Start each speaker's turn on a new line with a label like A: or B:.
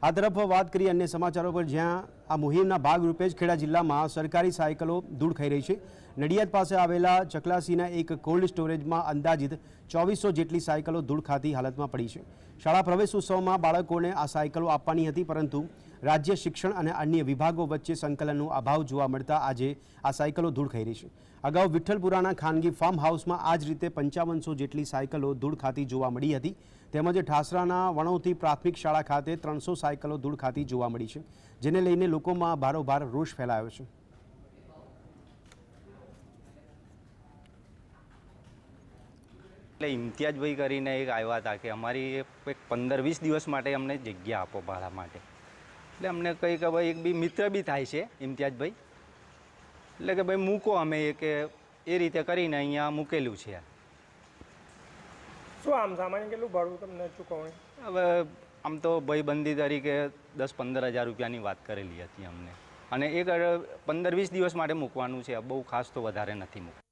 A: આ તરફ વાત કરીએ અન્ય સમાચારો પર, જ્યાં આ મુહિમના ભાગરૂપે જ ખેડા જિલ્લામાં સરકારી સાયકલો ધૂળ ખાઈ રહી છે। નડિયાદ પાસે આવેલા ચકલાસીના એક કોલ્ડ સ્ટોરેજમાં અંદાજિત 2400 જેટલી સાયકલો ધૂળ ખાતી હાલતમાં પડી છે। શાળા પ્રવેશ ઉત્સવમાં બાળકોને આ સાયકલો આપવાની હતી, પરંતુ રાજ્ય શિક્ષણ અને અન્ય વિભાગો વચ્ચે સંકલનનો અભાવ જોવા મળતા આજે આ સાયકલો ધૂળ ખાઈ રહી છે। અગાઉ વિઠ્ઠલપુરાના ખાનગી ફાર્મ હાઉસમાં આ જ રીતે 5500 જેટલી સાયકલો ધૂળ ખાતી જોવા મળી હતી, તેમજ ઠાસરાના વણોતી પ્રાથમિક શાળા ખાતે 300 સાયકલો ધૂળ ખાતી જોવા મળી છે, જેને લઈને લોકોમાં ભારોભાર રોષ ફેલાયો છે।
B: એટલે ઇમ્તિયાજભાઈ કરીને એક આવ્યા હતા કે અમારી એક 15-20 દિવસ માટે અમને જગ્યા આપો ભાડા માટે। એટલે અમને કહી કે ભાઈ એક બી મિત્ર બી થાય છે ઇમ્તિયાજભાઈ, એટલે કે ભાઈ મૂકો, અમે કે એ રીતે કરીને અહીંયા મૂકેલું છે।
C: શું આમ સામાન્ય કેટલું ભાડું તમને ચૂકવણી?
B: હવે આમ તો ભાઈબંધી તરીકે 10-15 હજાર રૂપિયાની વાત કરેલી હતી અમને, અને એક 15-20 દિવસ માટે મૂકવાનું છે, બહુ ખાસ તો વધારે નથી મૂકવું।